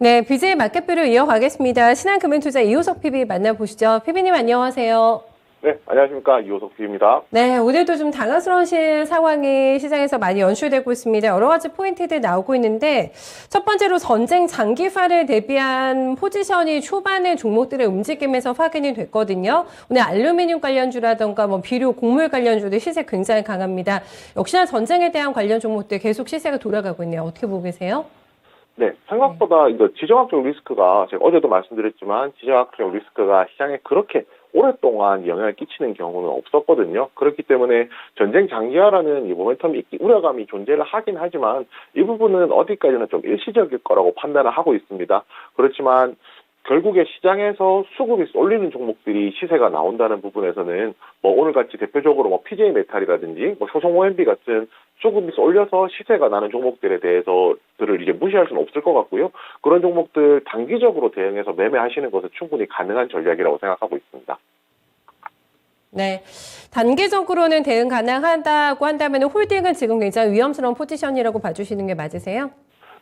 네, BJ 마켓뷰를 이어가겠습니다. 신한금융투자 이호석 PB 만나보시죠. PB님 안녕하세요. 네, 안녕하십니까. 이호석 PB입니다. 네, 오늘도 좀 당황스러우신 상황이 시장에서 많이 연출되고 있습니다. 여러 가지 포인트들 나오고 있는데 첫 번째로 전쟁 장기화를 대비한 포지션이 초반에 종목들의 움직임에서 확인이 됐거든요. 오늘 알루미늄 관련주라던가 비료, 곡물 관련주들 시세 굉장히 강합니다. 역시나 전쟁에 대한 관련 종목들 계속 시세가 돌아가고 있네요. 어떻게 보고 계세요? 네, 생각보다 이거 지정학적 리스크가 제가 어제도 말씀드렸지만 지정학적 리스크가 시장에 그렇게 오랫동안 영향을 끼치는 경우는 없었거든요. 그렇기 때문에 전쟁 장기화라는 이 모멘텀이 우려감이 존재를 하긴 하지만 이 부분은 어디까지나 좀 일시적일 거라고 판단을 하고 있습니다. 그렇지만 결국에 시장에서 수급이 쏠리는 종목들이 시세가 나온다는 부분에서는 오늘같이 대표적으로 PJ 메탈이라든지 효성 OMB 같은 수급이 쏠려서 시세가 나는 종목들에 대해서들을 이제 무시할 수는 없을 것 같고요. 그런 종목들 단기적으로 대응해서 매매하시는 것은 충분히 가능한 전략이라고 생각하고 있습니다. 네, 단기적으로는 대응 가능하다고 한다면 홀딩은 지금 굉장히 위험스러운 포지션이라고 봐주시는 게 맞으세요?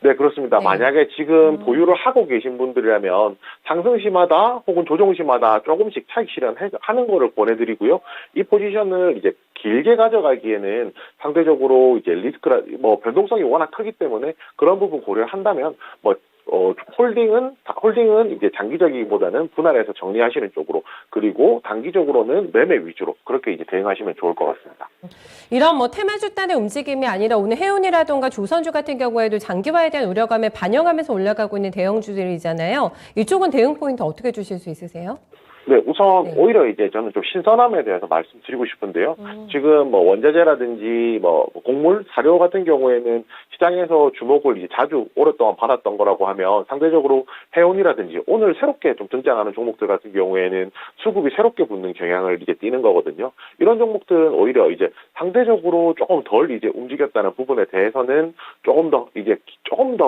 네, 그렇습니다. 네. 만약에 지금 보유를 하고 계신 분들이라면 상승시마다 혹은 조정시마다 조금씩 차익 실현하는 거를 권해드리고요. 이 포지션을 이제 길게 가져가기에는 상대적으로 이제 리스크라, 변동성이 워낙 크기 때문에 그런 부분 고려를 한다면, 홀딩은 이제 장기적이기보다는 분할해서 정리하시는 쪽으로, 그리고 단기적으로는 매매 위주로 그렇게 이제 대응하시면 좋을 것 같습니다. 이런 테마주 단의 움직임이 아니라 오늘 해운이라던가 조선주 같은 경우에도 장기화에 대한 우려감을 반영하면서 올라가고 있는 대형주들이잖아요. 이쪽은 대응 포인트 어떻게 주실 수 있으세요? 네, 우선 네. 오히려 이제 저는 좀 신선함에 대해서 말씀드리고 싶은데요. 지금 원자재라든지 곡물, 사료 같은 경우에는 시장에서 주목을 이제 자주 오랫동안 받았던 거라고 하면 상대적으로 해운이라든지 오늘 새롭게 좀 등장하는 종목들 같은 경우에는 수급이 새롭게 붙는 경향을 이제 띠는 거거든요. 이런 종목들은 오히려 이제 상대적으로 조금 덜 이제 움직였다는 부분에 대해서는 조금 더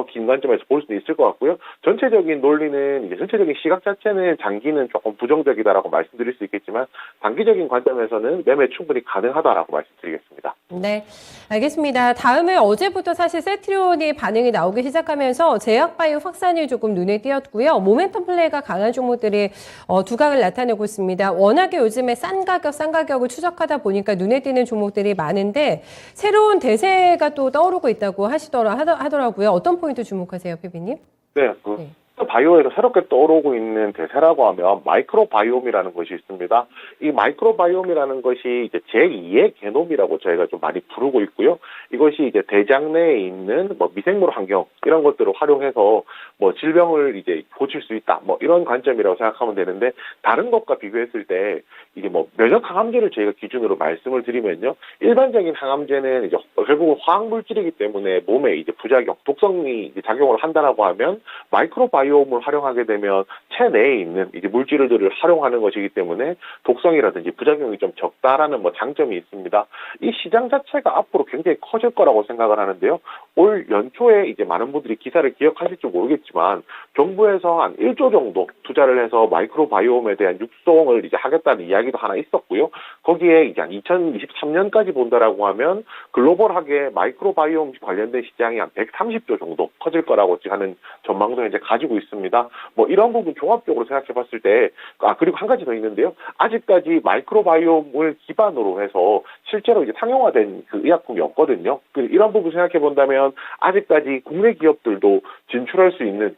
긴 관점에서 볼 수도 있을 것 같고요. 전체적인 논리는 이제 전체적인 시각 자체는 장기는 조금 부정적이다라고 말씀드릴 수 있겠지만 단기적인 관점에서는 매매 충분히 가능하다라고 말씀드리겠습니다. 네, 알겠습니다. 다음에 어제부터 사실 셀트리온이 반응이 나오기 시작하면서 제약바이오 확산이 조금 눈에 띄었고요. 모멘텀 플레이가 강한 종목들이 두각을 나타내고 있습니다. 워낙에 요즘에 싼 가격을 추적하다 보니까 눈에 띄는 종목들이 많은데 새로운 대세가 또 떠오르고 있다고 하더라고요. 어떤 포인트 주목하세요, PB님? 네, 바이오에서 새롭게 떠오르고 있는 대세라고 하면 마이크로바이옴이라는 것이 있습니다. 이 마이크로바이옴이라는 것이 이제 제2의 게놈이라고 저희가 좀 많이 부르고 있고요. 이것이 이제 대장 내에 있는 미생물 환경 이런 것들을 활용해서 질병을 이제 고칠 수 있다. 이런 관점이라고 생각하면 되는데 다른 것과 비교했을 때 이게 면역 항암제를 저희가 기준으로 말씀을 드리면요. 일반적인 항암제는 이제 결국은 화학 물질이기 때문에 몸에 이제 부작용, 독성이 이제 작용을 한다라고 하면 마이크로바이옴을 활용하게 되면 체내에 있는 이제 물질들을 활용하는 것이기 때문에 독성이라든지 부작용이 좀 적다라는 장점이 있습니다. 이 시장 자체가 앞으로 굉장히 커질 거라고 생각을 하는데요. 올 연초에 이제 많은 분들이 기사를 기억하실지 모르겠지만 정부에서 한 1조 정도 투자를 해서 마이크로바이옴에 대한 육성을 이제 하겠다는 이야기도 하나 있었고요. 거기에 이제 한 2023년까지 본다라고 하면 글로벌하게 마이크로바이옴 관련된 시장이 한 130조 정도 커질 거라고 하는 전망도 이제 가지고 있습니다. 이런 부분 종합적으로 생각해 봤을 때, 그리고 한 가지 더 있는데요. 아직까지 마이크로바이옴을 기반으로 해서 실제로 이제 상용화된 그 의약품이 없거든요. 이런 부분 생각해 본다면 아직까지 국내 기업들도 진출할 수 있는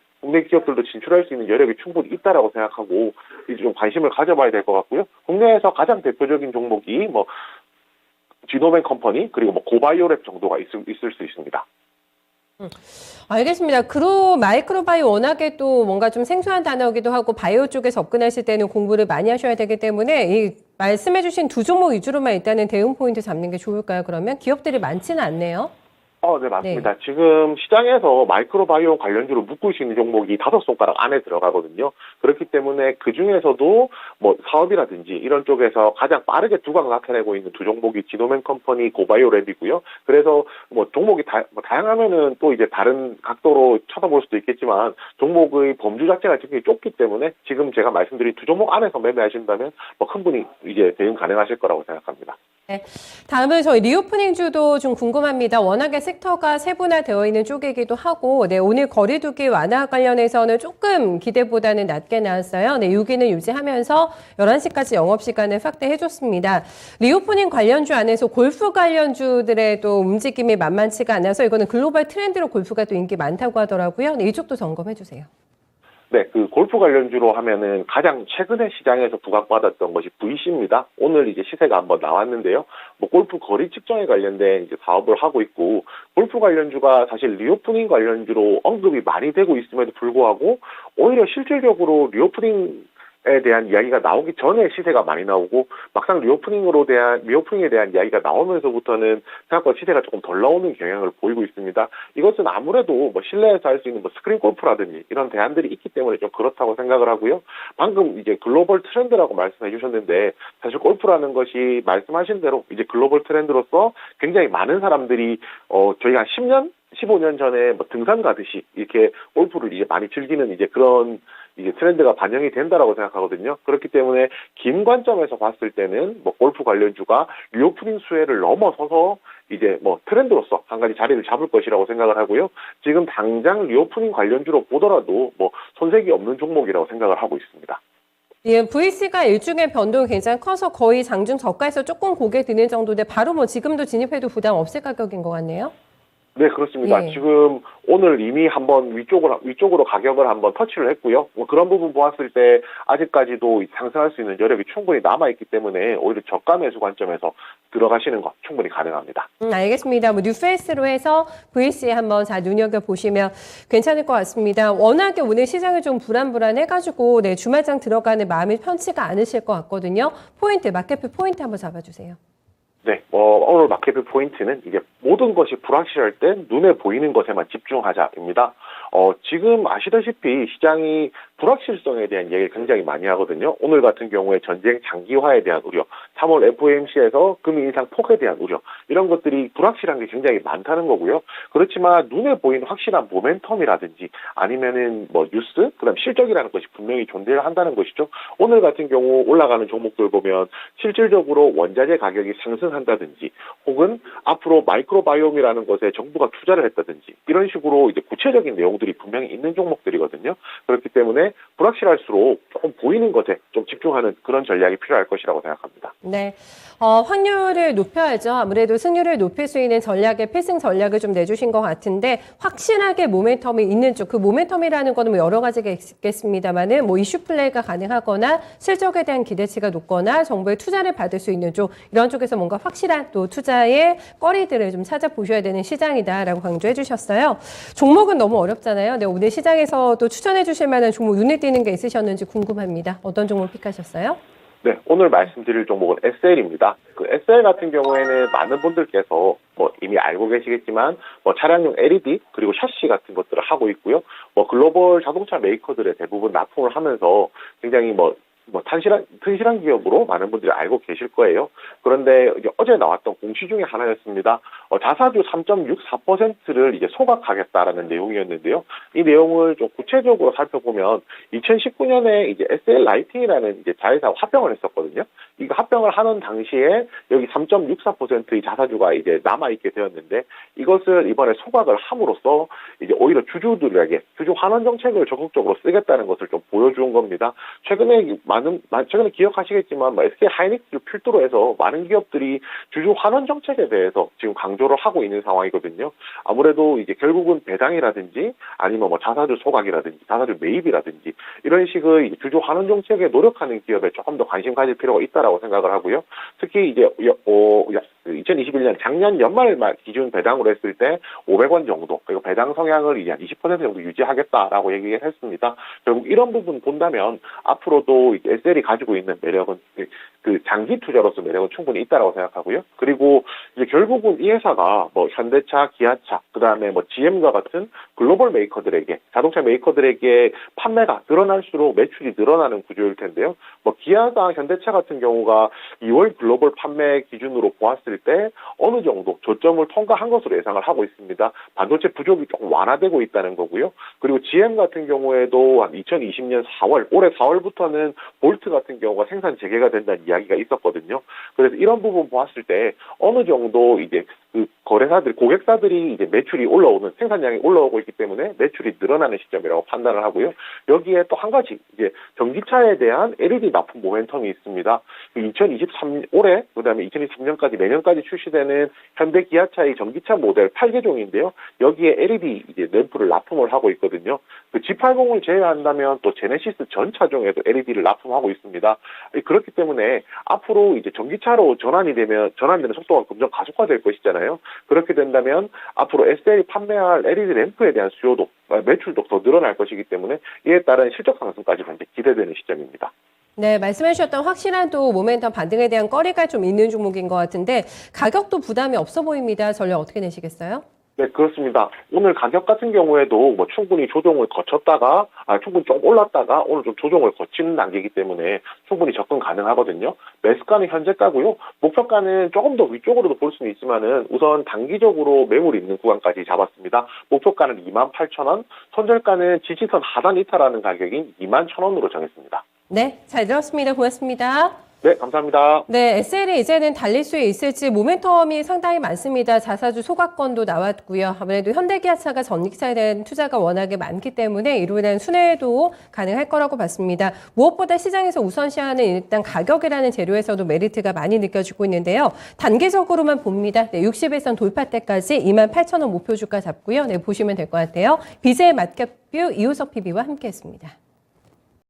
여력이 충분히 있다라고 생각하고 이제 좀 관심을 가져봐야 될 것 같고요. 국내에서 가장 대표적인 종목이 지노벤 컴퍼니 그리고 고바이오랩 정도가 있을 수 있습니다. 알겠습니다. 마이크로바이오 워낙에 또 뭔가 좀 생소한 단어이기도 하고 바이오 쪽에 접근하실 때는 공부를 많이 하셔야 되기 때문에 이 말씀해주신 두 종목 위주로만 일단은 대응 포인트 잡는 게 좋을까요? 그러면 기업들이 많지는 않네요. 네, 맞습니다. 네. 지금 시장에서 마이크로바이옴 관련주로 묶을 수 있는 종목이 5손가락 안에 들어가거든요. 그렇기 때문에 그 중에서도 사업이라든지 이런 쪽에서 가장 빠르게 두각을 나타내고 있는 두 종목이 지노맨 컴퍼니, 고바이오랩이고요. 그래서 종목이 다양하면은 또 이제 다른 각도로 쳐다볼 수도 있겠지만 종목의 범주 자체가 굉장히 좁기 때문에 지금 제가 말씀드린 두 종목 안에서 매매하신다면 큰 분이 이제 대응 가능하실 거라고 생각합니다. 네. 다음은 저희 리오프닝주도 좀 궁금합니다. 워낙에 섹터가 세분화되어 있는 쪽이기도 하고, 네, 오늘 거리두기 완화 관련해서는 조금 기대보다는 낮게 나왔어요. 네, 6위는 유지하면서 11시까지 영업시간을 확대해줬습니다. 리오프닝 관련주 안에서 골프 관련주들의 또 움직임이 만만치가 않아서 이거는 글로벌 트렌드로 골프가 또 인기 많다고 하더라고요. 네, 이쪽도 점검해주세요. 네, 그 골프 관련주로 하면은 가장 최근에 시장에서 부각받았던 것이 VC입니다. 오늘 이제 시세가 한번 나왔는데요. 뭐 골프 거리 측정에 관련된 이제 사업을 하고 있고, 골프 관련주가 사실 리오프닝 관련주로 언급이 많이 되고 있음에도 불구하고 오히려 실질적으로 리오프닝에 대한 이야기가 나오기 전에 시세가 많이 나오고, 막상 리오프닝에 대한 이야기가 나오면서부터는 생각보다 시세가 조금 덜 나오는 경향을 보이고 있습니다. 이것은 아무래도 뭐 실내에서 할 수 있는 뭐 스크린 골프라든지 이런 대안들이 있기 때문에 좀 그렇다고 생각을 하고요. 방금 이제 글로벌 트렌드라고 말씀해 주셨는데, 사실 골프라는 것이 말씀하신 대로 이제 글로벌 트렌드로서 굉장히 많은 사람들이 저희가 한 10년 15년 전에 뭐 등산 가듯이 이렇게 골프를 이제 많이 즐기는 이제 그런 이제 트렌드가 반영이 된다라고 생각하거든요. 그렇기 때문에 긴 관점에서 봤을 때는 뭐 골프 관련주가 리오프닝 수혜를 넘어서서 이제 뭐 트렌드로서 한 가지 자리를 잡을 것이라고 생각을 하고요. 지금 당장 리오프닝 관련주로 보더라도 뭐 손색이 없는 종목이라고 생각을 하고 있습니다. 예, VC가 일중의 변동이 굉장히 커서 거의 장중 저가에서 조금 고개 드는 정도인데 바로 뭐 지금도 진입해도 부담 없을 가격인 것 같네요. 네, 그렇습니다. 예. 지금 오늘 이미 한번 위쪽으로 가격을 한번 터치를 했고요. 뭐 그런 부분 보았을 때 아직까지도 상승할 수 있는 여력이 충분히 남아있기 때문에 오히려 저가 매수 관점에서 들어가시는 것 충분히 가능합니다. 알겠습니다. 뭐 뉴페이스로 해서 VC에 한번 잘 눈여겨보시면 괜찮을 것 같습니다. 워낙에 오늘 시장이 좀 불안해가지고 네, 주말장 들어가는 마음이 편치가 않으실 것 같거든요. 마켓표 포인트 한번 잡아주세요. 네, 오늘 마켓표 포인트는 이게 모든 것이 불확실할 때 눈에 보이는 것에만 집중하자입니다. 지금 아시다시피 시장이 불확실성에 대한 얘기를 굉장히 많이 하거든요. 오늘 같은 경우에 전쟁 장기화에 대한 우려, 3월 FOMC에서 금리 인상 폭에 대한 우려, 이런 것들이 불확실한 게 굉장히 많다는 거고요. 그렇지만 눈에 보이는 확실한 모멘텀이라든지 아니면은 뭐 뉴스, 그다음 실적이라는 것이 분명히 존재를 한다는 것이죠. 오늘 같은 경우 올라가는 종목들 보면 실질적으로 원자재 가격이 상승한다든지 혹은 앞으로 마이크로바이옴이라는 것에 정부가 투자를 했다든지 이런 식으로 이제 구체적인 내용들이 분명히 있는 종목들이거든요. 그렇기 때문에 불확실할수록 조금 보이는 것에 좀 집중하는 그런 전략이 필요할 것이라고 생각합니다. 네, 확률을 높여야죠. 아무래도 승률을 높일 수 있는 전략의 필승 전략을 좀 내주신 것 같은데 확실하게 모멘텀이 있는 쪽, 그 모멘텀이라는 거는 뭐 여러 가지가 있겠습니다만은 뭐 이슈 플레이가 가능하거나 실적에 대한 기대치가 높거나 정부의 투자를 받을 수 있는 쪽, 이런 쪽에서 뭔가 확실한 또 투자의 거리들을 좀 찾아보셔야 되는 시장이다라고 강조해 주셨어요. 종목은 너무 어렵잖아요. 네, 오늘 시장에서 또 추천해 주실 만한 종목 눈에 띄는 게 있으셨는지 궁금합니다. 어떤 종목 픽하셨어요? 네, 오늘 말씀드릴 종목은 SL입니다. 그 SL 같은 경우에는 많은 분들께서 뭐 이미 알고 계시겠지만 뭐 차량용 LED 그리고 샤시 같은 것들을 하고 있고요. 뭐 글로벌 자동차 메이커들의 대부분 납품을 하면서 굉장히 튼실한 기업으로 많은 분들이 알고 계실 거예요. 그런데 이제 어제 나왔던 공시 중에 하나였습니다. 자사주 3.64%를 이제 소각하겠다라는 내용이었는데요. 이 내용을 좀 구체적으로 살펴보면 2019년에 이제 SL 라이팅이라는 이제 자회사 합병을 했었거든요. 이거 합병을 하는 당시에 여기 3.64%의 자사주가 이제 남아있게 되었는데 이것을 이번에 소각을 함으로써 이제 오히려 주주들에게 주주 환원 정책을 적극적으로 쓰겠다는 것을 좀 보여준 겁니다. 최근에 기억하시겠지만 SK 하이닉스를 필두로 해서 많은 기업들이 주주 환원 정책에 대해서 지금 강조를 하고 있는 상황이거든요. 아무래도 이제 결국은 배당이라든지 아니면 뭐 자사주 소각이라든지 자사주 매입이라든지 이런 식의 주주 환원 정책에 노력하는 기업에 조금 더 관심 가질 필요가 있다라고 생각을 하고요. 특히 이제 2021년 작년 연말 기준 배당으로 했을 때 500원 정도, 그리고 배당 성향을 이제 한 20% 정도 유지하겠다라고 얘기를 했습니다. 결국 이런 부분 본다면 앞으로도 SL이 가지고 있는 매력은 그 장기 투자로서 매력은 충분히 있다라고 생각하고요. 그리고 이제 결국은 이 회사가 뭐 현대차, 기아차, 그다음에 뭐 GM과 같은 글로벌 메이커들에게, 자동차 메이커들에게 판매가 늘어날수록 매출이 늘어나는 구조일 텐데요. 뭐 기아나 현대차 같은 경우가 2월 글로벌 판매 기준으로 보았을 때 어느 정도 저점을 통과한 것으로 예상을 하고 있습니다. 반도체 부족이 조금 완화되고 있다는 거고요. 그리고 GM 같은 경우에도 한 2020년 4월, 올해 4월부터는 볼트 같은 경우가 생산 재개가 된다는 이야기가 있었거든요. 그래서 이런 부분 보았을 때 어느 정도 이제 그 거래사들, 고객사들이 이제 매출이 올라오는, 생산량이 올라오고 있기 때문에 매출이 늘어나는 시점이라고 판단을 하고요. 여기에 또 한 가지, 이제 전기차에 대한 LED 납품 모멘텀이 있습니다. 2023, 올해, 그 다음에 2023년까지, 내년까지 출시되는 현대 기아차의 전기차 모델 8개종인데요. 여기에 LED 이제 램프를 납품을 하고 있거든요. 그 G80을 제외한다면 또 제네시스 전 차종에도 LED를 납품하고 있습니다. 그렇기 때문에 앞으로 이제 전기차로 전환되는 속도가 점점 가속화될 것이잖아요. 그렇게 된다면 앞으로 SL이 판매할 LED 램프에 대한 수요도, 매출도 더 늘어날 것이기 때문에 이에 따른 실적 상승까지 현재 기대되는 시점입니다. 네, 말씀해 주셨던 확실한 또 모멘텀 반등에 대한 꺼리가 좀 있는 종목인 것 같은데 가격도 부담이 없어 보입니다. 전략 어떻게 내시겠어요? 네, 그렇습니다. 오늘 가격 같은 경우에도 뭐 충분히 조정을 거쳤다가, 충분히 좀 올랐다가 오늘 좀 조정을 거치는 단계이기 때문에 충분히 접근 가능하거든요. 매수가는 현재가고요. 목표가는 조금 더 위쪽으로도 볼 수는 있지만은 우선 단기적으로 매물이 있는 구간까지 잡았습니다. 목표가는 28,000원, 손절가는 지지선 하단 이탈하는 가격인 21,000원으로 정했습니다. 네, 잘 들었습니다. 고맙습니다. 네, 감사합니다. 네, SL이 이제는 달릴 수 있을지 모멘텀이 상당히 많습니다. 자사주 소각권도 나왔고요. 아무래도 현대기아차가 전기차에 대한 투자가 워낙에 많기 때문에 이로 인한 순회도 가능할 거라고 봤습니다. 무엇보다 시장에서 우선시하는 일단 가격이라는 재료에서도 메리트가 많이 느껴지고 있는데요. 단기적으로만 봅니다. 네, 60일선 돌파 때까지 28,000원 목표 주가 잡고요. 네, 보시면 될 것 같아요. BJ 맞cap뷰 이호석 PB와 함께했습니다.